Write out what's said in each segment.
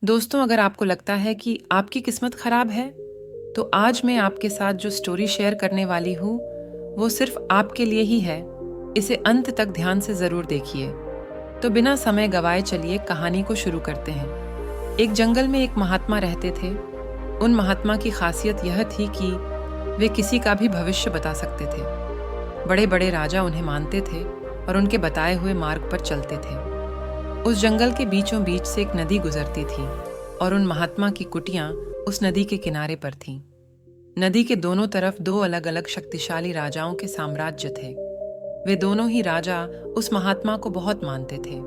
दोस्तों, अगर आपको लगता है कि आपकी किस्मत खराब है, तो आज मैं आपके साथ जो स्टोरी शेयर करने वाली हूँ, वो सिर्फ आपके लिए ही है। इसे अंत तक ध्यान से ज़रूर देखिए। तो बिना समय गवाए चलिए कहानी को शुरू करते हैं। एक जंगल में एक महात्मा रहते थे। उन महात्मा की खासियत यह थी कि वे किसी का भी भविष्य बता सकते थे। बड़े बड़े राजा उन्हें मानते थे और उनके बताए हुए मार्ग पर चलते थे। उस जंगल के बीचों बीच से एक नदी गुजरती थी और उन महात्मा की कुटियां उस नदी के किनारे पर थीं। नदी के दोनों तरफ दो अलग अलग शक्तिशाली राजाओं के साम्राज्य थे। वे दोनों ही राजा उस महात्मा को बहुत मानते थे।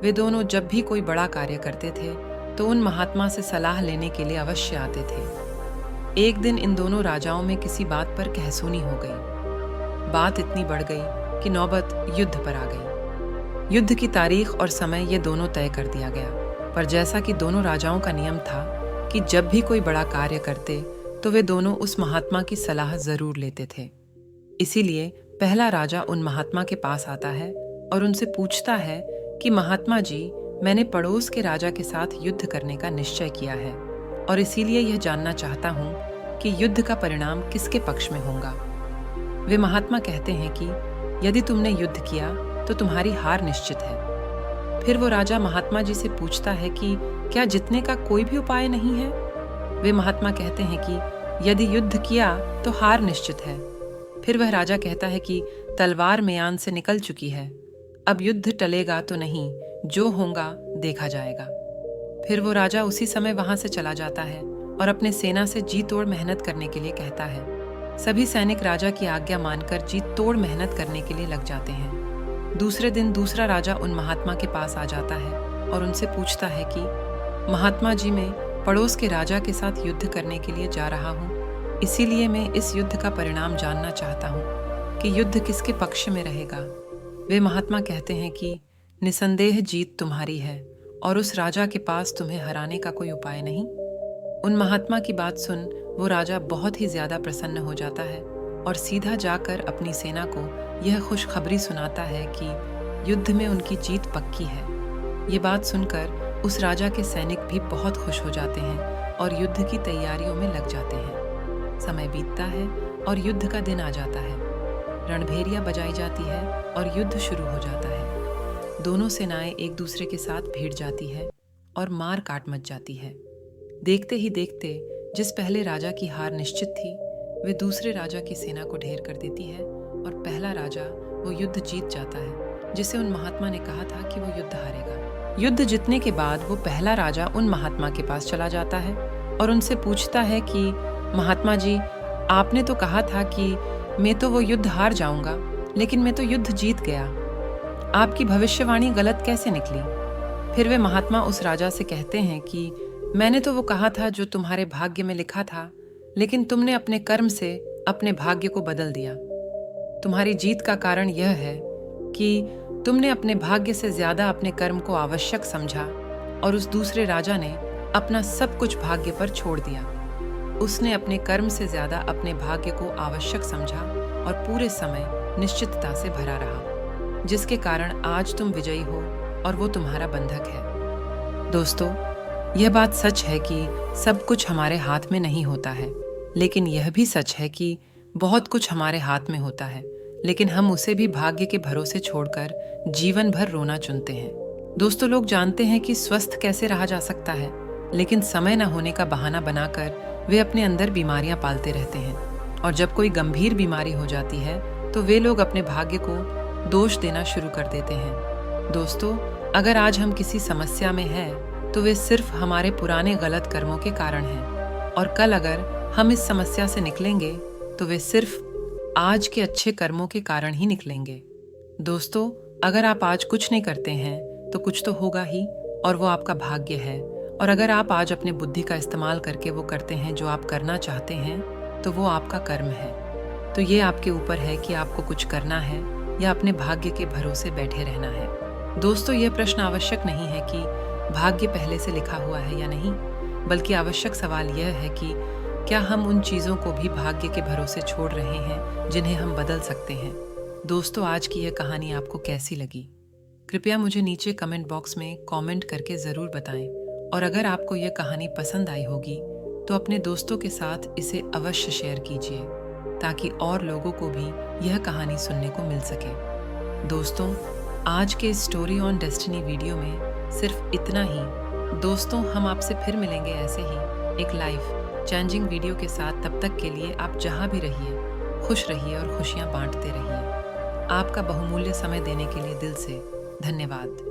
वे दोनों जब भी कोई बड़ा कार्य करते थे तो उन महात्मा से सलाह लेने के लिए अवश्य आते थे। एक दिन इन दोनों राजाओं में किसी बात पर कहसुनी हो गई। बात इतनी बढ़ गई कि नौबत युद्ध पर आ गई। युद्ध की तारीख और समय ये दोनों तय कर दिया गया। पर जैसा कि दोनों राजाओं का नियम था कि जब भी कोई बड़ा कार्य करते तो वे दोनों उस महात्मा की सलाह जरूर लेते थे। इसीलिए पहला राजा उन महात्मा के पास आता है और उनसे पूछता है कि महात्मा जी, मैंने पड़ोस के राजा के साथ युद्ध करने का निश्चय किया है और इसीलिए यह जानना चाहता हूँ कि युद्ध का परिणाम किसके पक्ष में होगा। वे महात्मा कहते हैं कि यदि तुमने युद्ध किया तो तुम्हारी हार निश्चित है। फिर वो राजा महात्मा जी से पूछता है कि क्या जीतने का कोई भी उपाय नहीं है। वे महात्मा कहते हैं कि यदि युद्ध किया तो हार निश्चित है। फिर वह राजा कहता है कि तलवार म्यान से निकल चुकी है, अब युद्ध टलेगा तो नहीं, जो होगा देखा जाएगा। फिर वो राजा उसी समय वहां से चला जाता है और अपने सेना से जी तोड़ मेहनत करने के लिए कहता है। सभी सैनिक राजा की आज्ञा मानकर जी तोड़ मेहनत करने के लिए लग जाते हैं। दूसरे दिन दूसरा राजा उन महात्मा के पास आ जाता है और उनसे पूछता है कि महात्मा जी, मैं पड़ोस के राजा के साथ युद्ध करने के लिए जा रहा हूँ, इसीलिए मैं इस युद्ध का परिणाम जानना चाहता हूँ कि युद्ध किसके पक्ष में रहेगा। वे महात्मा कहते हैं कि निसंदेह जीत तुम्हारी है और उस राजा के पास तुम्हें हराने का कोई उपाय नहीं। उन महात्मा की बात सुन वो राजा बहुत ही ज्यादा प्रसन्न हो जाता है और सीधा जाकर अपनी सेना को यह खुशखबरी सुनाता है कि युद्ध में उनकी जीत पक्की है। ये बात सुनकर उस राजा के सैनिक भी बहुत खुश हो जाते हैं और युद्ध की तैयारियों में लग जाते हैं। समय बीतता है और युद्ध का दिन आ जाता है। रणभेरियां बजाई जाती है और युद्ध शुरू हो जाता है। दोनों सेनाएं एक दूसरे के साथ भिड़ जाती है और मार काट मच जाती है। देखते ही देखते जिस पहले राजा की हार निश्चित थी, वे दूसरे राजा की सेना को ढेर कर देती है और पहला राजा वो युद्ध जीत जाता है जिसे उन महात्मा ने कहा था कि वो युद्ध हारेगा। युद्ध जीतने के बाद वो पहला राजा उन महात्मा के पास चला जाता है और उनसे पूछता है कि महात्मा जी, आपने तो कहा था कि मैं तो वो युद्ध हार जाऊंगा, लेकिन मैं तो युद्ध जीत गया। आपकी भविष्यवाणी गलत कैसे निकली। फिर वे महात्मा उस राजा से कहते हैं कि मैंने तो वो कहा था जो तुम्हारे भाग्य में लिखा था, लेकिन तुमने अपने कर्म से अपने भाग्य को बदल दिया। तुम्हारी जीत का कारण यह है कि तुमने अपने भाग्य से ज्यादा अपने कर्म को आवश्यक समझा और उस दूसरे राजा ने अपना सब कुछ भाग्य पर छोड़ दिया। उसने अपने कर्म से ज्यादा अपने भाग्य को आवश्यक समझा और पूरे समय निश्चितता से भरा रहा, जिसके कारण आज तुम विजयी हो और वो तुम्हारा बंधक है। दोस्तों, यह बात सच है कि सब कुछ हमारे हाथ में नहीं होता है, लेकिन यह भी सच है कि बहुत कुछ हमारे हाथ में होता है, लेकिन हम उसे भी भाग्य के भरोसे छोड़कर जीवन भर रोना चुनते हैं। दोस्तों, लोग जानते हैं कि स्वस्थ कैसे रहा जा सकता है, लेकिन समय न होने का बहाना बनाकर वे अपने अंदर बीमारियां पालते रहते हैं और जब कोई गंभीर बीमारी हो जाती है तो वे लोग अपने भाग्य को दोष देना शुरू कर देते हैं। दोस्तों, अगर आज हम किसी समस्या में हैं तो वे सिर्फ हमारे पुराने गलत कर्मों के कारण हैं और कल अगर हम इस समस्या से निकलेंगे तो वे सिर्फ आज के अच्छे कर्मों के कारण ही निकलेंगे। दोस्तों, अगर आप आज कुछ नहीं करते हैं तो कुछ तो होगा ही और वो आपका भाग्य है। और अगर आप आज अपने बुद्धि का इस्तेमाल करके वो करते हैं जो आप करना चाहते हैं तो वो आपका कर्म है। तो ये आपके ऊपर है कि आपको कुछ करना है या अपने भाग्य के भरोसे बैठे रहना है। दोस्तों, यह प्रश्न आवश्यक नहीं है कि भाग्य पहले से लिखा हुआ है या नहीं, बल्कि आवश्यक सवाल यह है कि क्या हम उन चीज़ों को भी भाग्य के भरोसे छोड़ रहे हैं जिन्हें हम बदल सकते हैं। दोस्तों, आज की यह कहानी आपको कैसी लगी? कृपया मुझे नीचे कमेंट बॉक्स में कमेंट करके ज़रूर बताएं और अगर आपको यह कहानी पसंद आई होगी तो अपने दोस्तों के साथ इसे अवश्य शेयर कीजिए ताकि और लोगों को भी यह कहानी सुनने को मिल सके। दोस्तों, आज के स्टोरी ऑन डेस्टिनी वीडियो में सिर्फ इतना ही। दोस्तों, हम आपसे फिर मिलेंगे ऐसे ही एक लाइफ चेंजिंग वीडियो के साथ। तब तक के लिए आप जहां भी रहिए, खुश रहिए और खुशियां बांटते रहिए। आपका बहुमूल्य समय देने के लिए दिल से धन्यवाद।